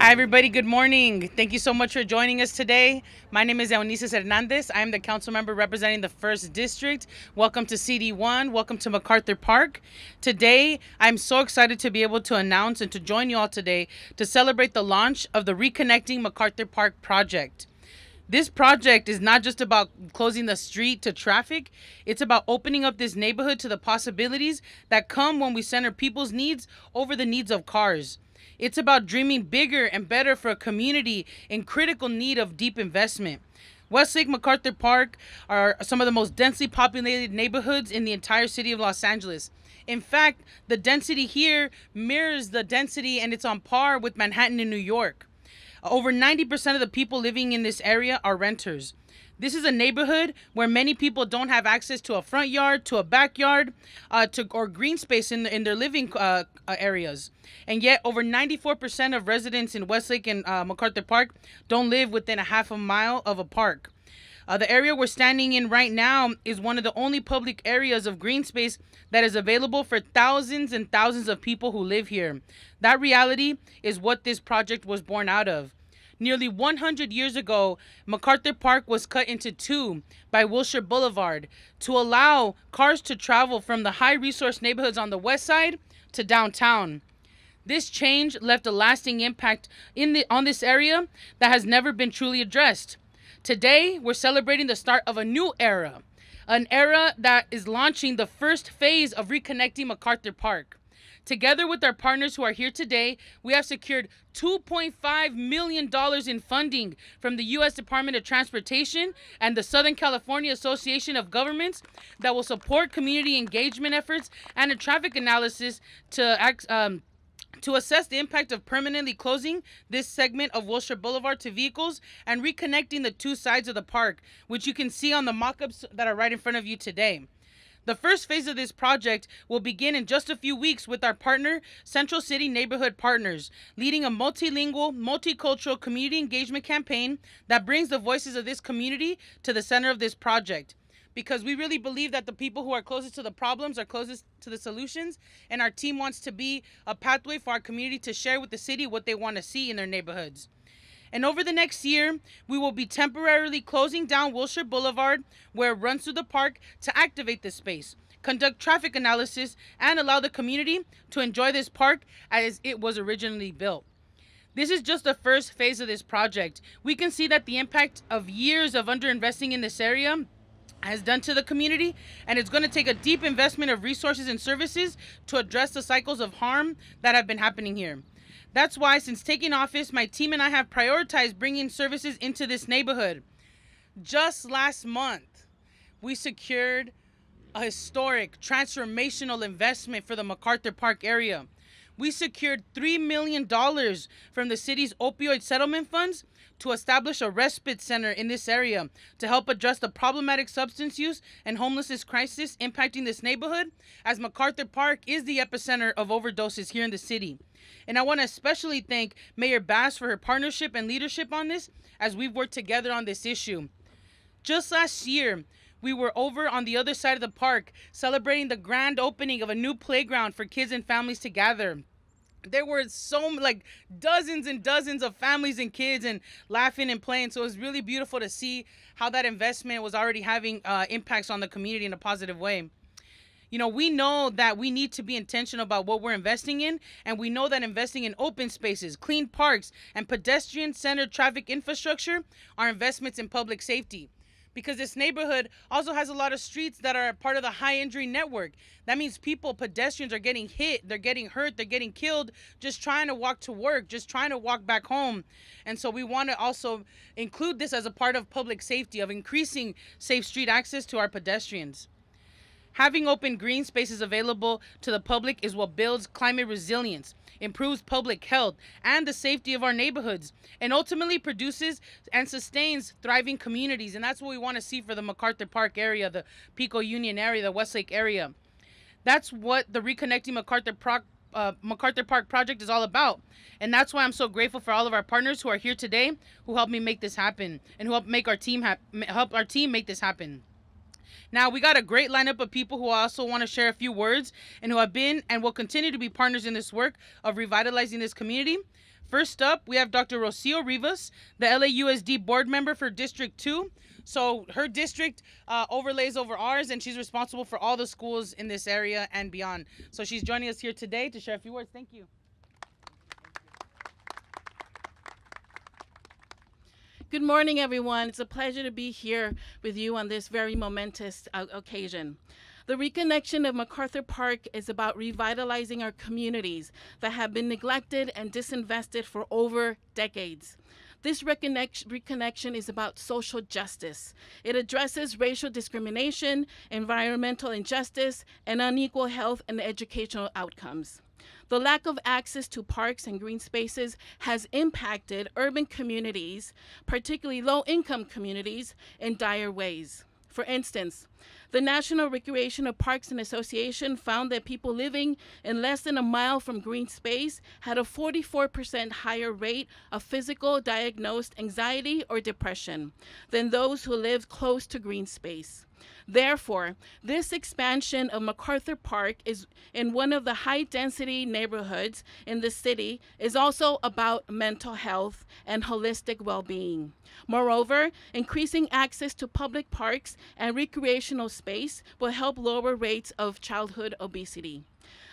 Hi, everybody. Good morning. Thank you so much for joining us today. My name is Eunisses Hernandez. I am the council member representing the 1st District. Welcome to CD1. Welcome to MacArthur Park. Today, I'm so excited to be able to announce and to join you all today to celebrate the launch of the Reconnecting MacArthur Park project. This project is not just about closing the street to traffic. It's about opening up this neighborhood to the possibilities that come when we center people's needs over the needs of cars. It's about dreaming bigger and better for a community in critical need of deep investment. Westlake MacArthur Park are some of the most densely populated neighborhoods in the entire city of Los Angeles. In fact, the density here mirrors the density, and it's on par with Manhattan in New York. Over 90% of the people living in this area are renters. This is a neighborhood where many people don't have access to a front yard, to a backyard, or green space in their living areas. And yet, over 94% of residents in Westlake and MacArthur Park don't live within a half a mile of a park. The area we're standing in right now is one of the only public areas of green space that is available for thousands and thousands of people who live here. That reality is what this project was born out of. Nearly 100 years ago, MacArthur Park was cut into two by Wilshire Boulevard to allow cars to travel from the high-resource neighborhoods on the west side to downtown. This change left a lasting impact on this area that has never been truly addressed. Today, we're celebrating the start of a new era, an era that is launching the first phase of Reconnecting MacArthur Park. Together with our partners who are here today, we have secured $2.5 million in funding from the U.S. Department of Transportation and the Southern California Association of Governments that will support community engagement efforts and a traffic analysis to assess the impact of permanently closing this segment of Wilshire Boulevard to vehicles and reconnecting the two sides of the park, which you can see on the mock-ups that are right in front of you today. The first phase of this project will begin in just a few weeks with our partner, Central City Neighborhood Partners, leading a multilingual, multicultural community engagement campaign that brings the voices of this community to the center of this project. Because we really believe that the people who are closest to the problems are closest to the solutions, and our team wants to be a pathway for our community to share with the city what they want to see in their neighborhoods. And over the next year, we will be temporarily closing down Wilshire Boulevard, where it runs through the park, to activate the space, conduct traffic analysis, and allow the community to enjoy this park as it was originally built. This is just the first phase of this project. We can see that the impact of years of underinvesting in this area has done to the community, and it's going to take a deep investment of resources and services to address the cycles of harm that have been happening here. That's why, since taking office, my team and I have prioritized bringing services into this neighborhood. Just last month, we secured a historic, transformational investment for the MacArthur Park area. We secured $3 million from the city's opioid settlement funds to establish a respite center in this area to help address the problematic substance use and homelessness crisis impacting this neighborhood, as MacArthur Park is the epicenter of overdoses here in the city. And I want to especially thank Mayor Bass for her partnership and leadership on this as we've worked together on this issue. Just last year, we were over on the other side of the park celebrating the grand opening of a new playground for kids and families to gather. There were dozens and dozens of families and kids and laughing and playing. So it was really beautiful to see how that investment was already having impacts on the community in a positive way. You know, we know that we need to be intentional about what we're investing in, and we know that investing in open spaces, clean parks, and pedestrian-centered traffic infrastructure are investments in public safety. Because this neighborhood also has a lot of streets that are part of the high injury network. That means pedestrians are getting hit, they're getting hurt, they're getting killed, just trying to walk to work, just trying to walk back home. And so we want to also include this as a part of public safety, of increasing safe street access to our pedestrians. Having open green spaces available to the public is what builds climate resilience, improves public health and the safety of our neighborhoods, and ultimately produces and sustains thriving communities. And that's what we want to see for the MacArthur Park area, the Pico Union area, the Westlake area. That's what the Reconnecting MacArthur Park project is all about. And that's why I'm so grateful for all of our partners who are here today, who helped me make this happen and who help make our team make this happen. Now, we got a great lineup of people who also want to share a few words and who have been and will continue to be partners in this work of revitalizing this community. First up, we have Dr. Rocio Rivas, the LAUSD board member for District 2. So her district overlays over ours, and she's responsible for all the schools in this area and beyond. So she's joining us here today to share a few words. Thank you. Good morning, everyone. It's a pleasure to be here with you on this very momentous occasion. The reconnection of MacArthur Park is about revitalizing our communities that have been neglected and disinvested for over decades. This reconnection is about social justice. It addresses racial discrimination, environmental injustice, and unequal health and educational outcomes. The lack of access to parks and green spaces has impacted urban communities, particularly low-income communities, in dire ways. For instance, the National Recreational Parks and Association found that people living in less than a mile from green space had a 44% higher rate of physical diagnosed anxiety or depression than those who lived close to green space. Therefore, this expansion of MacArthur Park is in one of the high-density neighborhoods in the city is also about mental health and holistic well-being. Moreover, increasing access to public parks and recreational space will help lower rates of childhood obesity.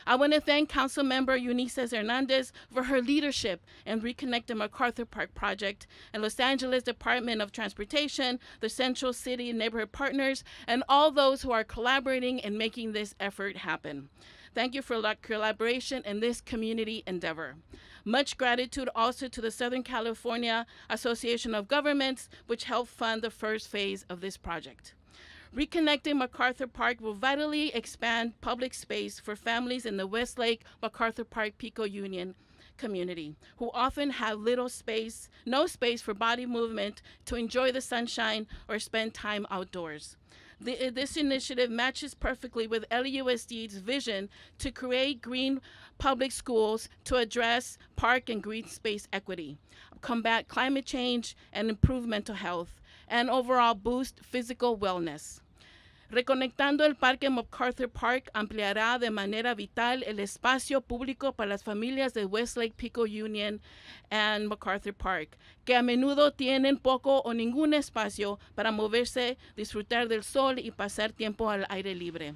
I want to thank Councilmember Eunisses Hernandez for her leadership in Reconnecting MacArthur Park project, and Los Angeles Department of Transportation, the Central City Neighborhood Partners, and all those who are collaborating in making this effort happen. Thank you for your collaboration in this community endeavor. Much gratitude also to the Southern California Association of Governments, which helped fund the first phase of this project. Reconnecting MacArthur Park will vitally expand public space for families in the Westlake MacArthur Park Pico Union community, who often have no space for body movement to enjoy the sunshine or spend time outdoors. This initiative matches perfectly with LAUSD's vision to create green public schools to address park and green space equity, combat climate change, and improve mental health, and overall boost physical wellness. Reconectando el Parque MacArthur Park ampliará de manera vital el espacio público para las familias de Westlake Pico Union and MacArthur Park, que a menudo tienen poco o ningún espacio para moverse, disfrutar del sol y pasar tiempo al aire libre.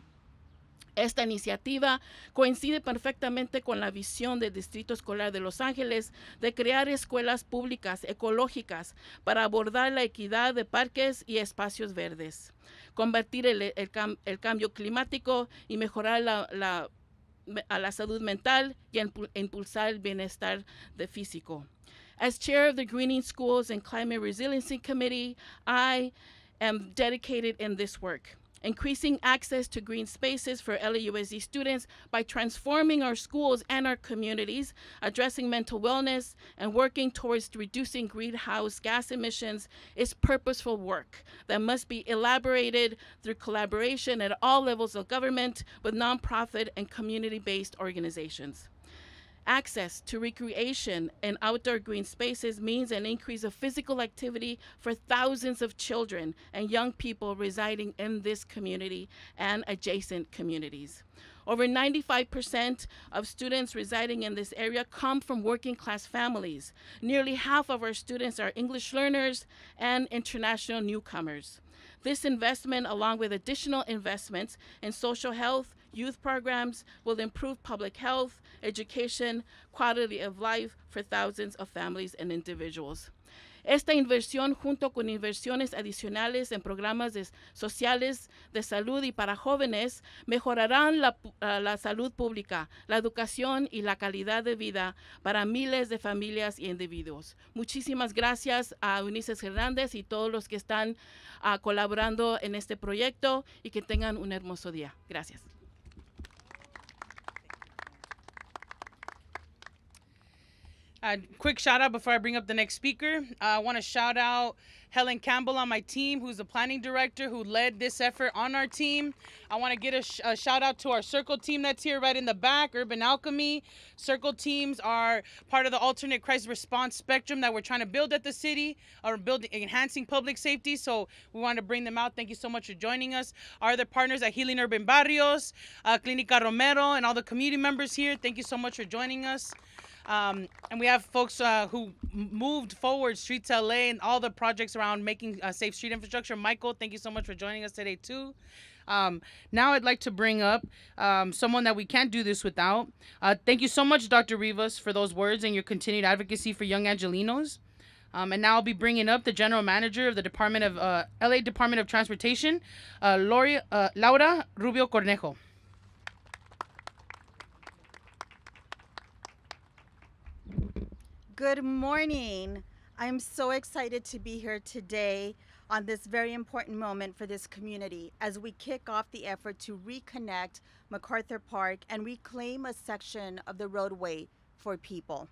Esta iniciativa coincide perfectamente con la visión del Distrito Escolar de Los Ángeles de crear escuelas públicas ecológicas para abordar la equidad de parques y espacios verdes, combatir el cambio climático y mejorar la salud mental y impulsar el bienestar físico. As chair of the Greening Schools and Climate Resiliency Committee, I am dedicated in this work, increasing access to green spaces for LAUSD students by transforming our schools and our communities, addressing mental wellness, and working towards reducing greenhouse gas emissions is purposeful work that must be elaborated through collaboration at all levels of government with nonprofit and community-based organizations. Access to recreation and outdoor green spaces means an increase of physical activity for thousands of children and young people residing in this community and adjacent communities. Over 95% of students residing in this area come from working class families. Nearly half of our students are English learners and international newcomers. This investment, along with additional investments in social health, youth programs, will improve public health, education, quality of life for thousands of families and individuals. Esta inversión, junto con inversiones adicionales en programas sociales de salud y para jóvenes, mejorarán la salud pública, la educación y la calidad de vida para miles de familias y individuos. Muchísimas gracias a Eunisses Hernandez y todos los que están colaborando en este proyecto, y que tengan un hermoso día. Gracias. Quick shout out before I bring up the next speaker. I want to shout out Helen Campbell on my team, who's the planning director who led this effort on our team. I want to get a shout out to our Circle team that's here right in the back, Urban Alchemy. Circle teams are part of the alternate crisis response spectrum that we're trying to build at the city, or enhancing public safety. So we want to bring them out. Thank you so much for joining us. Our other partners at Healing Urban Barrios, Clínica Romero, and all the community members here, thank you so much for joining us. And we have folks who moved forward Streets LA and all the projects around making safe street infrastructure. Michael, thank you so much for joining us today too. Now I'd like to bring up someone that we can't do this without. Thank you so much, Dr. Rivas, for those words and your continued advocacy for young Angelinos. And now I'll be bringing up the general manager of the LA Department of Transportation, Laura Rubio Cornejo. Good morning. I'm so excited to be here today on this very important moment for this community as we kick off the effort to reconnect MacArthur Park and reclaim a section of the roadway for people.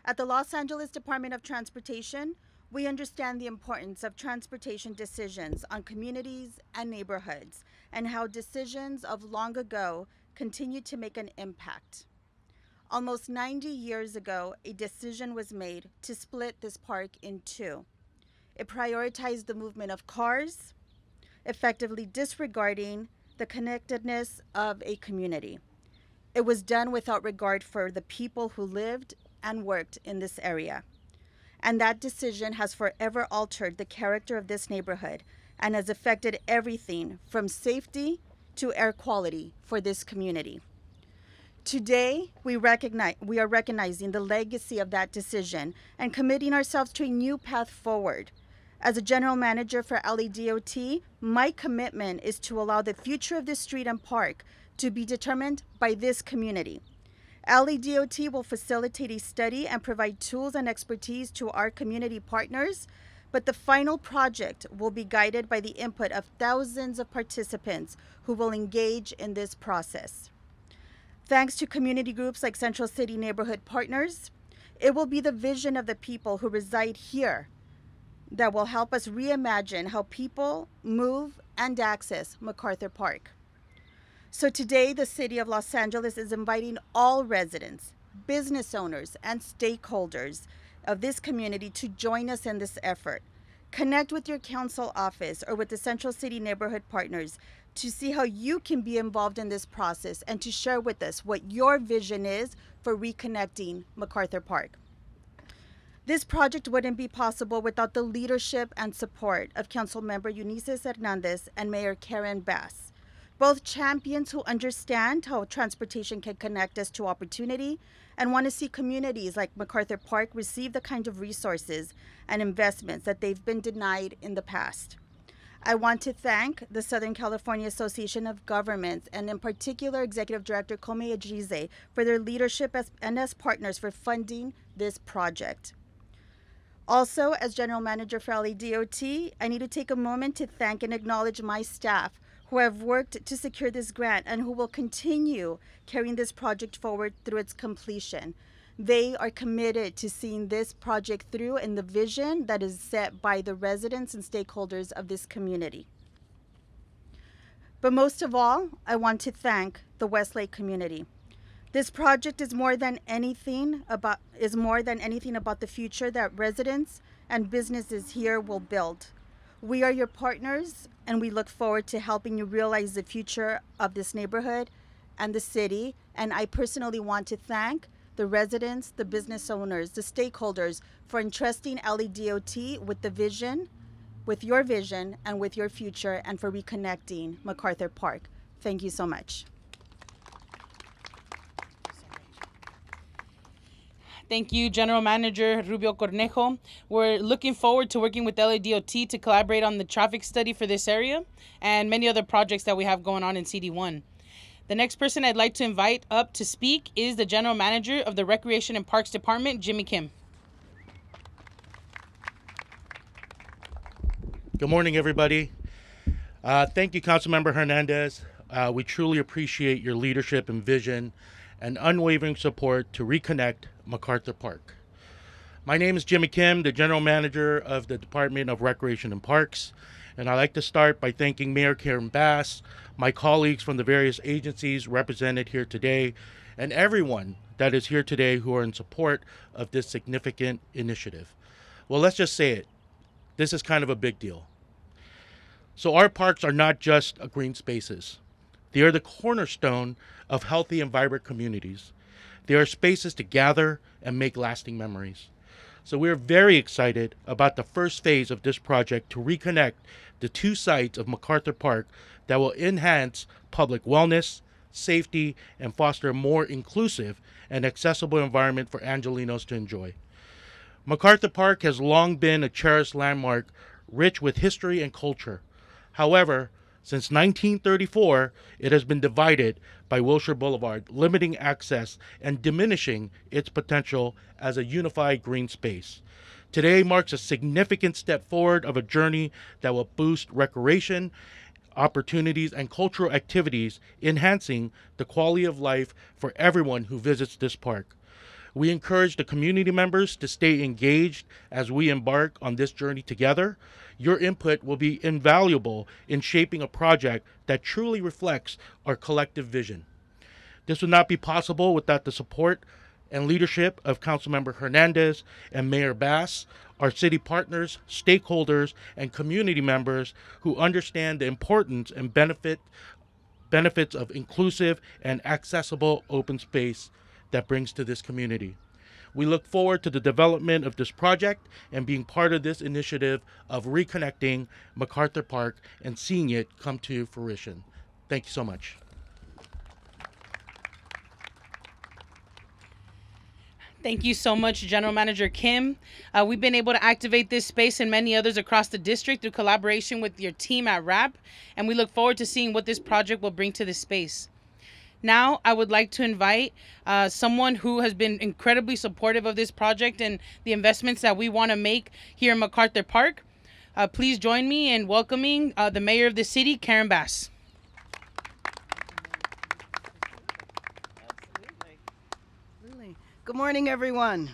At the Los Angeles Department of Transportation, we understand the importance of transportation decisions on communities and neighborhoods and how decisions of long ago continue to make an impact. Almost 90 years ago, a decision was made to split this park in two. It prioritized the movement of cars, effectively disregarding the connectedness of a community. It was done without regard for the people who lived and worked in this area. And that decision has forever altered the character of this neighborhood and has affected everything from safety to air quality for this community. Today, we are recognizing the legacy of that decision and committing ourselves to a new path forward. As a general manager for LADOT, my commitment is to allow the future of this street and park to be determined by this community. LADOT will facilitate a study and provide tools and expertise to our community partners, but the final project will be guided by the input of thousands of participants who will engage in this process. Thanks to community groups like Central City Neighborhood Partners, it will be the vision of the people who reside here that will help us reimagine how people move and access MacArthur Park. So today, the City of Los Angeles is inviting all residents, business owners, and stakeholders of this community to join us in this effort. Connect with your council office or with the Central City Neighborhood Partners to see how you can be involved in this process and to share with us what your vision is for reconnecting MacArthur Park. This project wouldn't be possible without the leadership and support of Councilmember Eunisses Hernandez and Mayor Karen Bass, both champions who understand how transportation can connect us to opportunity and want to see communities like MacArthur Park receive the kind of resources and investments that they've been denied in the past. I want to thank the Southern California Association of Governments and in particular Executive Director Kome Ajize for their leadership and as partners for funding this project. Also, as General Manager for LADOT, I need to take a moment to thank and acknowledge my staff who have worked to secure this grant and who will continue carrying this project forward through its completion. They are committed to seeing this project through in the vision that is set by the residents and stakeholders of this community. But most of all, I want to thank the Westlake community. This project is more than anything about the future that residents and businesses here will build. We are your partners, and we look forward to helping you realize the future of this neighborhood and the city. And I personally want to thank the residents, the business owners, the stakeholders for entrusting LADOT with the vision, with your vision, and with your future, and for reconnecting MacArthur Park. Thank you so much. Thank you, General Manager Rubio Cornejo. We're looking forward to working with LADOT to collaborate on the traffic study for this area and many other projects that we have going on in CD1. The next person I'd like to invite up to speak is the General Manager of the Recreation and Parks Department, Jimmy Kim. Good morning, everybody. Thank you, Councilmember Hernandez. We truly appreciate your leadership and vision and unwavering support to reconnect MacArthur Park. My name is Jimmy Kim, the General Manager of the Department of Recreation and Parks, and I'd like to start by thanking Mayor Karen Bass, my colleagues from the various agencies represented here today, and everyone that is here today who are in support of this significant initiative. Well, let's just say it. This is kind of a big deal. So our parks are not just green spaces. They are the cornerstone of healthy and vibrant communities. They are spaces to gather and make lasting memories. So we're very excited about the first phase of this project to reconnect the two sites of MacArthur Park that will enhance public wellness, safety, and foster a more inclusive and accessible environment for Angelenos to enjoy. MacArthur Park has long been a cherished landmark rich with history and culture. However, since 1934, it has been divided by Wilshire Boulevard, limiting access and diminishing its potential as a unified green space. Today marks a significant step forward of a journey that will boost recreation, opportunities, and cultural activities, enhancing the quality of life for everyone who visits this park. We encourage the community members to stay engaged as we embark on this journey together. Your input will be invaluable in shaping a project that truly reflects our collective vision. This would not be possible without the support and leadership of Councilmember Hernandez and Mayor Bass, our city partners, stakeholders, and community members who understand the importance and benefits of inclusive and accessible open space that brings to this community. We look forward to the development of this project and being part of this initiative of reconnecting MacArthur Park and seeing it come to fruition. Thank you so much. Thank you so much, General Manager Kim. We've been able to activate this space and many others across the district through collaboration with your team at RAP, and we look forward to seeing what this project will bring to this space. Now, I would like to invite someone who has been incredibly supportive of this project and the investments that we want to make here in MacArthur Park. Please join me in welcoming the mayor of the city, Karen Bass. Good morning, everyone.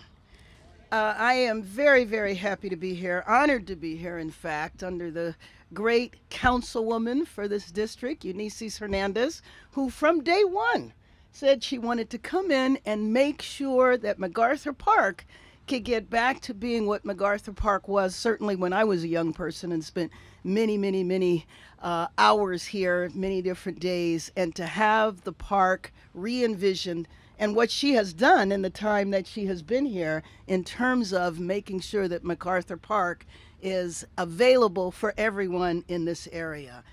I am very, very happy to be here, honored to be here, in fact, under the great councilwoman for this district, Eunisses Hernandez, who from day one said she wanted to come in and make sure that MacArthur Park could get back to being what MacArthur Park was, certainly when I was a young person and spent many hours here, many different days, and to have the park re-envisioned. And what she has done in the time that she has been here in terms of making sure that MacArthur Park is available for everyone in this area.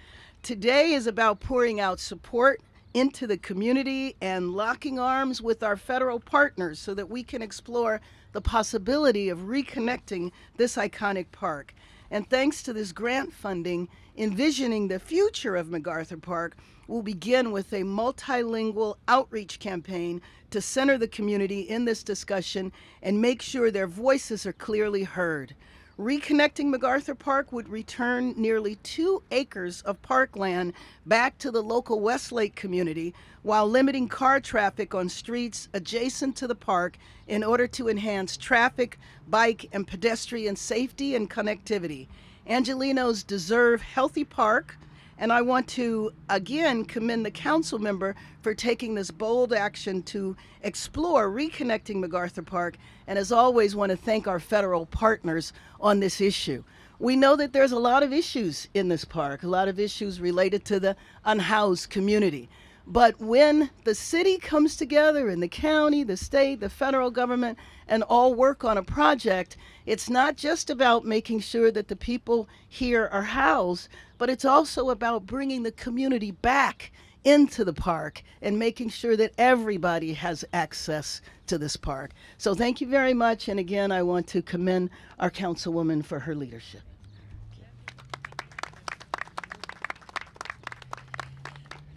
Today is about pouring out support into the community and locking arms with our federal partners so that we can explore the possibility of reconnecting this iconic park. And thanks to this grant funding, envisioning the future of MacArthur Park will begin with a multilingual outreach campaign to center the community in this discussion and make sure their voices are clearly heard. Reconnecting MacArthur Park would return nearly 2 acres of parkland back to the local Westlake community while limiting car traffic on streets adjacent to the park in order to enhance traffic, bike, and pedestrian safety and connectivity. Angelenos deserve healthy park, and I want to again commend the council member for taking this bold action to explore reconnecting MacArthur Park, and as always want to thank our federal partners on this issue. We know that there's a lot of issues in this park, a lot of issues related to the unhoused community. But when the city comes together and the county, the state, the federal government, and all work on a project, it's not just about making sure that the people here are housed, but it's also about bringing the community back into the park and making sure that everybody has access to this park. So thank you very much. And again, I want to commend our councilwoman for her leadership.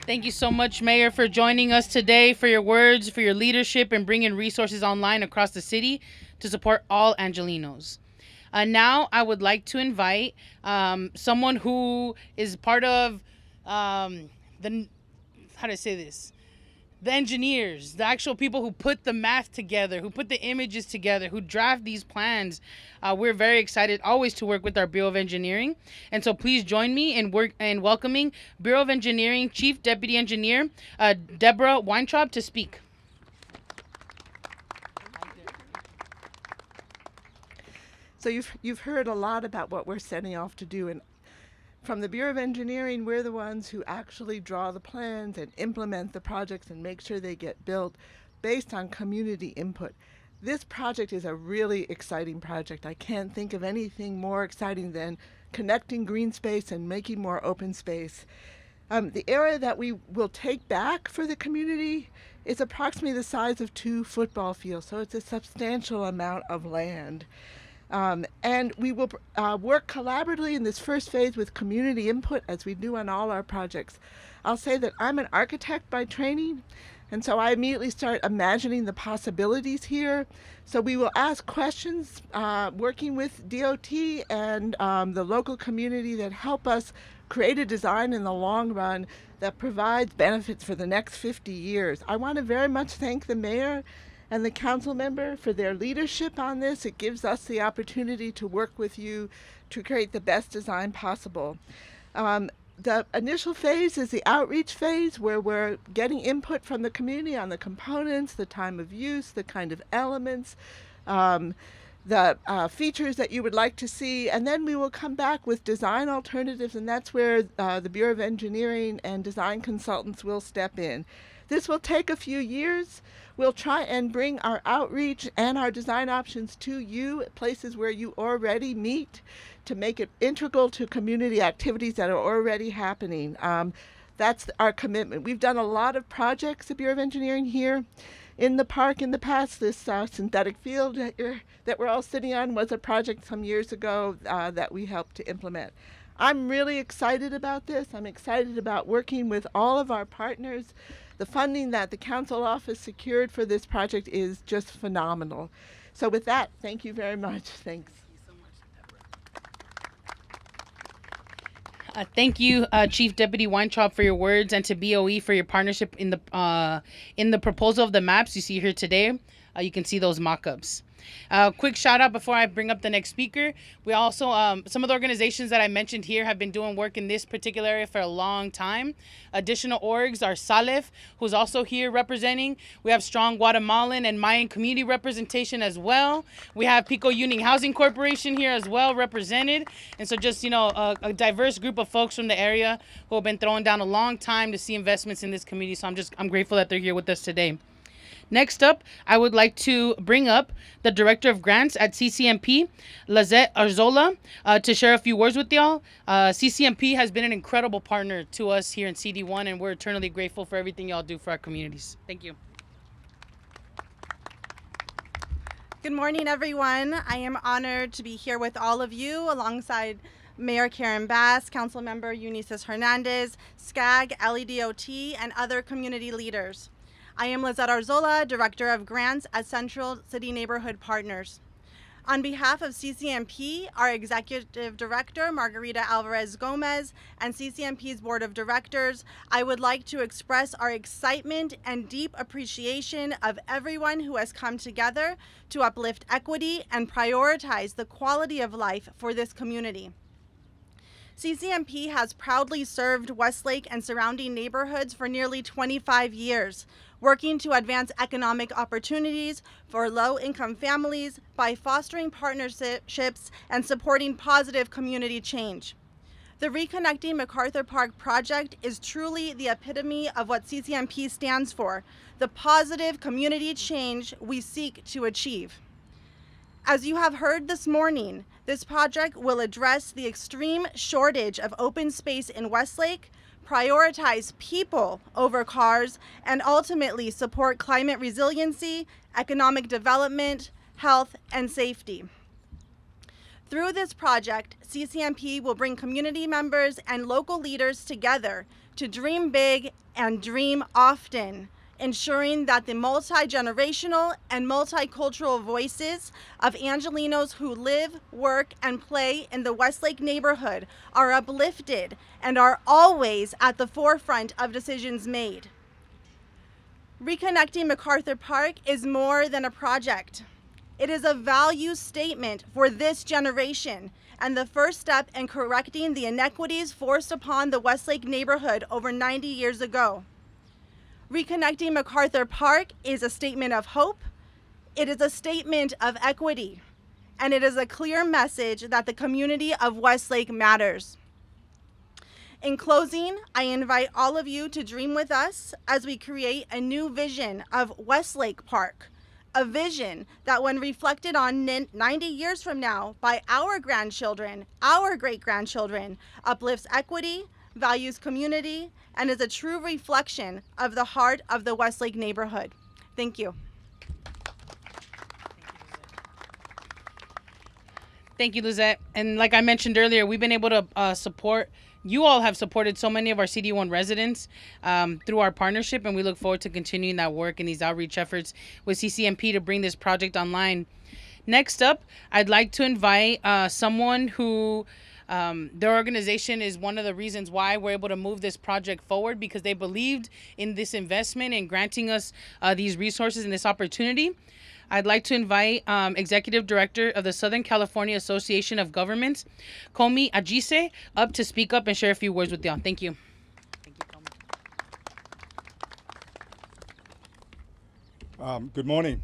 Thank you so much, Mayor, for joining us today, for your words, for your leadership, and bringing resources online across the city to support all Angelenos. Now, I would like to invite someone who is part of the engineers, the actual people who put the math together, who put the images together, who draft these plans. We're very excited always to work with our Bureau of Engineering. And so please join me in welcoming Bureau of Engineering Chief Deputy Engineer Deborah Weintraub to speak. So you've heard a lot about what we're setting off to do, and from the Bureau of Engineering, we're the ones who actually draw the plans and implement the projects and make sure they get built. based on community input. This project is a really exciting project. I can't think of anything more exciting than connecting green space and making more open space. The area that we will take back for the community is approximately the size of 2 football fields, so it's a substantial amount of land. And we will work collaboratively in this first phase with community input as we do on all our projects. I'll say that I'm an architect by training, and so I immediately start imagining the possibilities here. So we will ask questions working with DOT and the local community that help us create a design in the long run that provides benefits for the next 50 years. I want to very much thank the mayor and the council member for their leadership on this. It gives us the opportunity to work with you to create the best design possible. The initial phase is the outreach phase, where we're getting input from the community on the components, the time of use, the kind of elements, the features that you would like to see, and then we will come back with design alternatives, and that's where the Bureau of Engineering and design consultants will step in. This will take a few years. We'll try and bring our outreach and our design options to you at places where you already meet, to make it integral to community activities that are already happening. That's our commitment. We've done a lot of projects at Bureau of Engineering here in the park in the past. This synthetic field that we're all sitting on was a project some years ago that we helped to implement. I'm really excited about this. I'm excited about working with all of our partners. The funding that the council office secured for this project is just phenomenal. So with that, thank you very much. Thanks. Thank you, Chief Deputy Weintraub, for your words, and to BOE for your partnership in the proposal of the maps you see here today. You can see those mock-ups. Quick shout out before I bring up the next speaker. We also, some of the organizations that I mentioned here have been doing work in this particular area for a long time. Additional orgs are Salef, who's also here representing. We have strong Guatemalan and Mayan community representation as well. We have Pico Union Housing Corporation here as well represented. And so just, you know, a diverse group of folks from the area who have been throwing down a long time to see investments in this community. So I'm grateful that they're here with us today. Next up, I would like to bring up the Director of Grants at CCMP, Lizette Arzola, to share a few words with y'all. CCMP has been an incredible partner to us here in CD1, and we're eternally grateful for everything y'all do for our communities. Thank you. Good morning, everyone. I am honored to be here with all of you alongside Mayor Karen Bass, Councilmember Eunisses Hernandez, SCAG, LEDOT, and other community leaders. I am Lizette Arzola, Director of Grants at Central City Neighborhood Partners. On behalf of CCMP, our Executive Director, Margarita Alvarez Gomez, and CCMP's Board of Directors, I would like to express our excitement and deep appreciation of everyone who has come together to uplift equity and prioritize the quality of life for this community. CCMP has proudly served Westlake and surrounding neighborhoods for nearly 25 years, working to advance economic opportunities for low-income families by fostering partnerships and supporting positive community change. The Reconnecting MacArthur Park project is truly the epitome of what CCMP stands for, the positive community change we seek to achieve. As you have heard this morning, this project will address the extreme shortage of open space in Westlake, prioritize people over cars, and ultimately support climate resiliency, economic development, health, and safety. Through this project, CCMP will bring community members and local leaders together to dream big and dream often, ensuring that the multi-generational and multicultural voices of Angelenos who live, work, and play in the Westlake neighborhood are uplifted and are always at the forefront of decisions made. Reconnecting MacArthur Park is more than a project. It is a value statement for this generation and the first step in correcting the inequities forced upon the Westlake neighborhood over 90 years ago. Reconnecting MacArthur Park is a statement of hope, it is a statement of equity, and it is a clear message that the community of Westlake matters. In closing, I invite all of you to dream with us as we create a new vision of Westlake Park, a vision that when reflected on 90 years from now by our grandchildren, our great-grandchildren, uplifts equity, values community, and is a true reflection of the heart of the Westlake neighborhood. Thank you. Thank you, Lizette. And like I mentioned earlier, we've been able to support, you all have supported so many of our CD1 residents through our partnership, and we look forward to continuing that work and these outreach efforts with CCMP to bring this project online. Next up, I'd like to invite someone who their organization is one of the reasons why we're able to move this project forward, because they believed in this investment and granting us these resources and this opportunity. I'd like to invite Executive Director of the Southern California Association of Governments, Komi Ajise, up to speak up and share a few words with y'all. Thank you. Thank you, Komi. Good morning.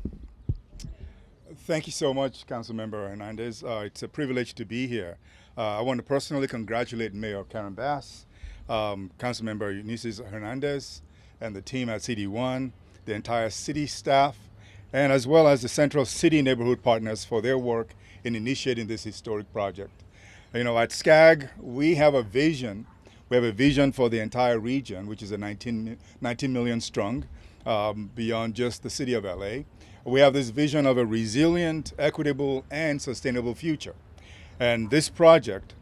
Thank you so much, Councilmember Hernandez. It's a privilege to be here. I want to personally congratulate Mayor Karen Bass, Councilmember Eunisses Hernandez, and the team at CD1, the entire city staff, and as well as the Central City Neighborhood Partners for their work in initiating this historic project. You know, at SCAG, we have a vision. We have a vision for the entire region, which is a 19 million strong, beyond just the city of LA. We have this vision of a resilient, equitable, and sustainable future. And this project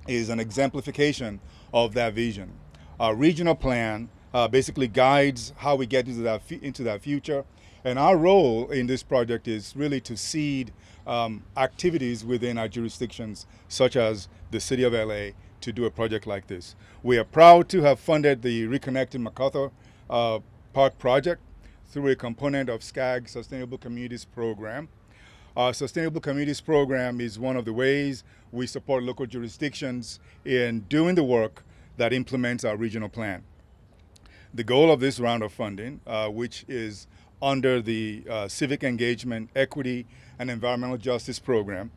is an exemplification of that vision. Our regional plan basically guides how we get into that future. And our role in this project is really to seed activities within our jurisdictions, such as the city of LA, to do a project like this. We are proud to have funded the Reconnecting MacArthur Park project through a component of SCAG Sustainable Communities Program. Our Sustainable Communities Program is one of the ways we support local jurisdictions in doing the work that implements our regional plan. The goal of this round of funding, which is under the Civic Engagement, Equity, and Environmental Justice Program,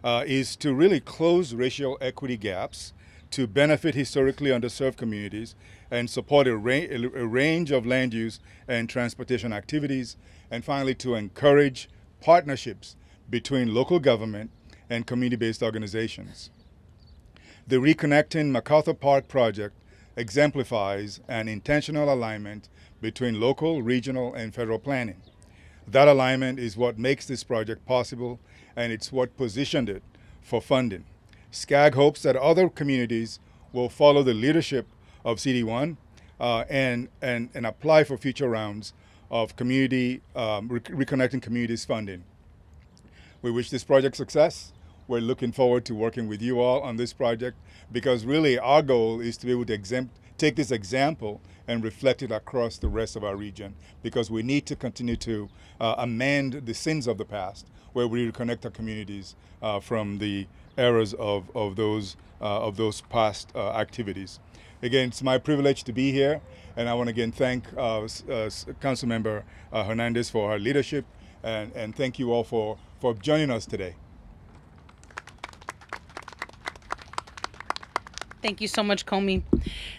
is to really close racial equity gaps, to benefit historically underserved communities, and support a range of land use and transportation activities, and finally to encourage partnerships between local government and community-based organizations. The Reconnecting MacArthur Park project exemplifies an intentional alignment between local, regional, and federal planning. That alignment is what makes this project possible, and it's what positioned it for funding. SCAG hopes that other communities will follow the leadership of CD1 and apply for future rounds of community Reconnecting Communities funding. We wish this project success. We're looking forward to working with you all on this project, because really our goal is to be able to take this example and reflect it across the rest of our region, because we need to continue to amend the sins of the past, where we reconnect our communities from the errors of those past activities. Again, it's my privilege to be here, and I want to again thank Councilmember Hernandez for her leadership, and thank you all for joining us today. Thank you so much, Komi.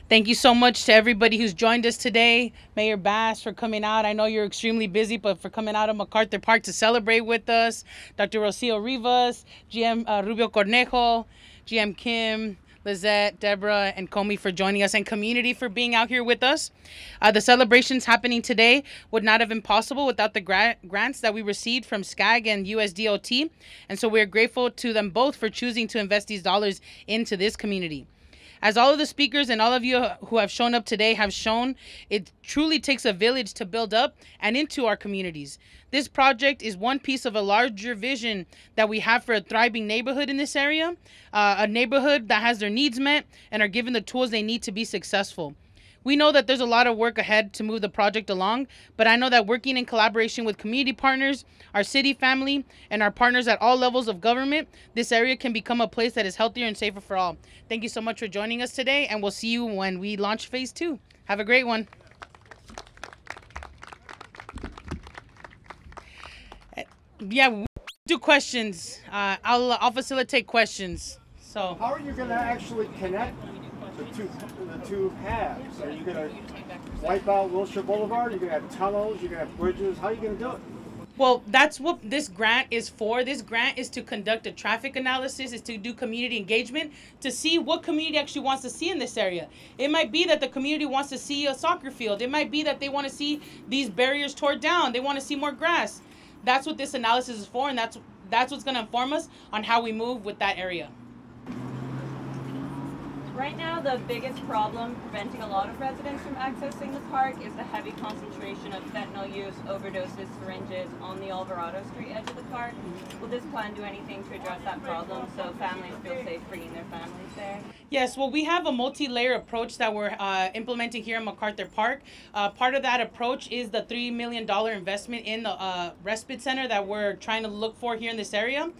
Thank you so much to everybody who's joined us today. Mayor Bass, for coming out. I know you're extremely busy, but for coming out of MacArthur Park to celebrate with us. Dr. Rocio Rivas, GM Rubio Cornejo, GM Kim, Lizette, Deborah, and Komi for joining us, and community for being out here with us. The celebrations happening today would not have been possible without the grants that we received from SCAG and USDOT. And so we're grateful to them both for choosing to invest these dollars into this community. As all of the speakers and all of you who have shown up today have shown, it truly takes a village to build up and into our communities. This project is one piece of a larger vision that we have for a thriving neighborhood in this area, a neighborhood that has their needs met and are given the tools they need to be successful. We know that there's a lot of work ahead to move the project along, but I know that working in collaboration with community partners, our city family, and our partners at all levels of government, this area can become a place that is healthier and safer for all. Thank you so much for joining us today, and we'll see you when we launch phase 2. Have a great one. Yeah, we'll do questions. I'll facilitate questions. So how are you going to actually connect the two halves. Are you going to wipe out Wilshire Boulevard? You're going to have tunnels. You're going to have bridges. How are you going to do it? Well, that's what this grant is for. This grant is to conduct a traffic analysis, is to do community engagement, to see what community actually wants to see in this area. It might be that the community wants to see a soccer field. It might be that they want to see these barriers torn down. They want to see more grass. That's what this analysis is for, and that's what's going to inform us on how we move with that area. Right now, the biggest problem preventing a lot of residents from accessing the park is the heavy concentration of fentanyl use, overdoses, syringes on the Alvarado Street edge of the park. Will this plan do anything to address that problem so families feel safe bringing their families there? Yes, well, we have a multi-layer approach that we're implementing here in MacArthur Park. Part of that approach is the $3 million investment in the respite center that we're trying to look for here in this area.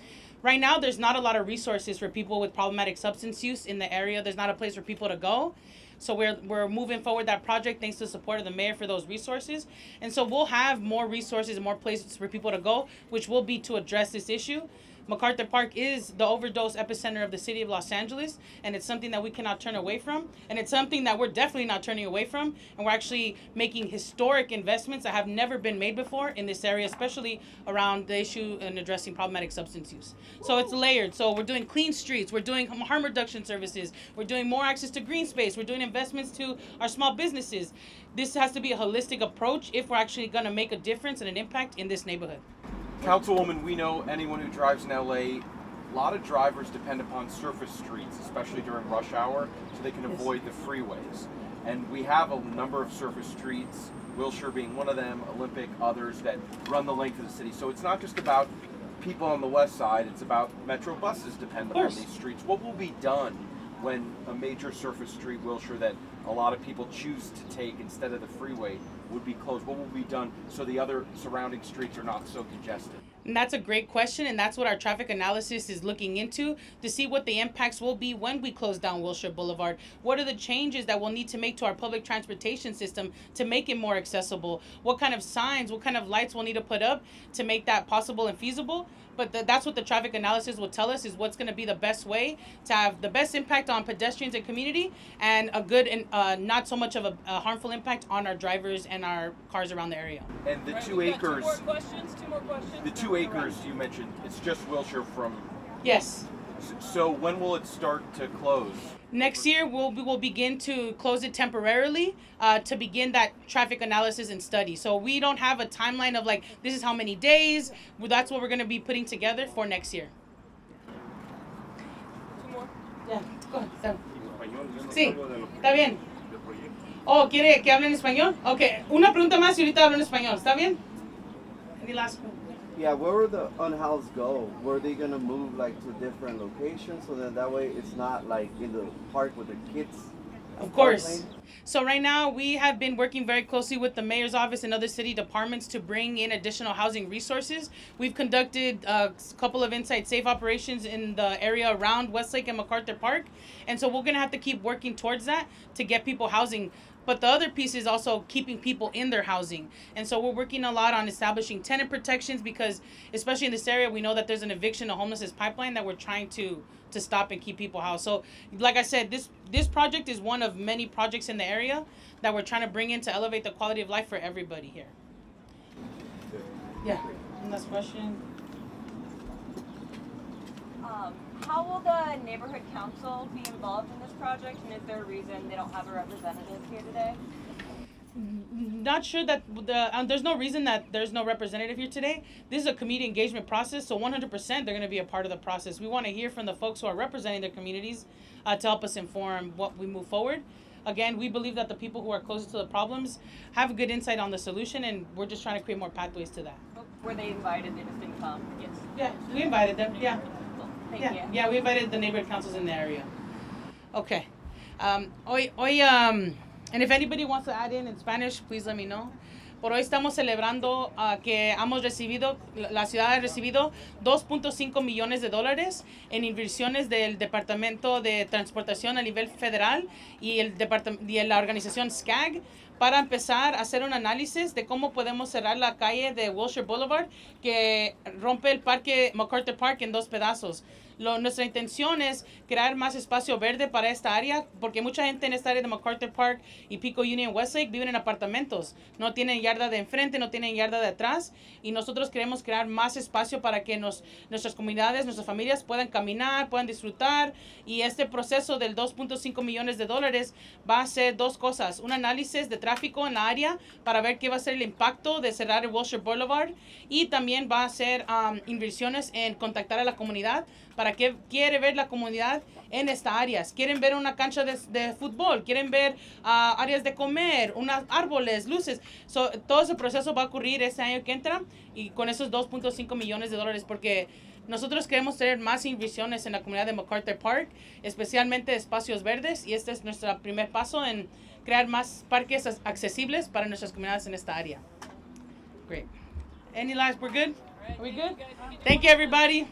Right now, there's not a lot of resources for people with problematic substance use in the area. There's not a place for people to go. So we're moving forward that project thanks to the support of the mayor for those resources. And so we'll have more resources and more places for people to go, which will be to address this issue. MacArthur Park is the overdose epicenter of the city of Los Angeles, and it's something that we cannot turn away from, and it's something that we're definitely not turning away from, and we're actually making historic investments that have never been made before in this area, especially around the issue and addressing problematic substance use. So it's layered. So we're doing clean streets, we're doing harm reduction services, we're doing more access to green space, we're doing investments to our small businesses. This has to be a holistic approach if we're actually going to make a difference and an impact in this neighborhood. Councilwoman, we know anyone who drives in LA, a lot of drivers depend upon surface streets, especially during rush hour, so they can avoid the freeways. And we have a number of surface streets, Wilshire being one of them, Olympic, others that run the length of the city. So it's not just about people on the west side, it's about metro buses depend upon these streets. What will be done when a major surface street, Wilshire, that a lot of people choose to take instead of the freeway would be closed? What will be done so the other surrounding streets are not so congested? And that's a great question, and that's what our traffic analysis is looking into, to see what the impacts will be when we close down Wilshire Boulevard. What are the changes that we'll need to make to our public transportation system to make it more accessible? What kind of signs, what kind of lights we'll need to put up to make that possible and feasible? But that's what the traffic analysis will tell us, is what's going to be the best way to have the best impact on pedestrians and community, and a good and not so much of a harmful impact on our drivers and our cars around the area. And the 2 acres. Two more questions. The 2 acres you mentioned, it's just Wilshire from. Yes. So when will it start to close? Next year, we will begin to close it temporarily to begin that traffic analysis and study. So we don't have a timeline of like, this is how many days. That's what we're going to be putting together for next year. 2 more? Yeah, go ahead. Sí, está bien. Oh, ¿quiere que hable en español? Okay, una pregunta más y ahorita hablo en español. ¿Está bien? Any last one? Yeah, where will the unhoused go? Were they gonna move like to different locations so that way it's not like in the park with the kids? Of course. So right now we have been working very closely with the mayor's office and other city departments to bring in additional housing resources. We've conducted a couple of inside safe operations in the area around Westlake and MacArthur Park. And so we're gonna have to keep working towards that to get people housing. But the other piece is also keeping people in their housing. And so we're working a lot on establishing tenant protections, because especially in this area, we know that there's an eviction and homelessness pipeline that we're trying to stop and keep people housed. So like I said, this project is one of many projects in the area that we're trying to bring in to elevate the quality of life for everybody here. Yeah, one last question. How will the neighborhood council be involved in this project, and is there a reason they don't have a representative here today? Not sure that there's no reason that there's no representative here today. This is a community engagement process, so 100% they're going to be a part of the process. We want to hear from the folks who are representing their communities to help us inform what we move forward. Again, we believe that the people who are closest to the problems have a good insight on the solution, and we're just trying to create more pathways to that. Were they invited? They just didn't come? Yes. Yeah, we invited them. Yeah. Thank you. Yeah, we invited the neighborhood councils in the area. Okay. And if anybody wants to add in Spanish, please let me know. Por hoy estamos celebrando que la ciudad ha recibido $2.5 millones en inversiones del Departamento de Transportación a nivel federal y la organización SCAG, para empezar a hacer un análisis de cómo podemos cerrar la calle de Wilshire Boulevard, que rompe el parque MacArthur Park en 2 pedazos. Nuestra intención es crear más espacio verde para esta área, porque mucha gente en esta área de MacArthur Park y Pico Union Westlake viven en apartamentos. No tienen yarda de enfrente, no tienen yarda de atrás, y nosotros queremos crear más espacio para que nuestras comunidades, nuestras familias puedan caminar, puedan disfrutar. Y este proceso del 2.5 millones de dólares va a hacer dos cosas: un análisis de tráfico en la área para ver qué va a ser el impacto de cerrar el Wilshire Boulevard, y también va a hacer inversiones en contactar a la comunidad para que quiere ver la comunidad en estas áreas. Quieren ver una cancha de fútbol, quieren ver áreas de comer, unos árboles, luces. Todo ese proceso va a ocurrir este año que entra, y con esos 2.5 millones de dólares, porque nosotros queremos tener más inversiones en la comunidad de MacArthur Park, especialmente espacios verdes, y este es nuestro primer paso en crear más parques accesibles para nuestras comunidades en esta área. Great. Any last? We're good? Are we good? Thank you, everybody.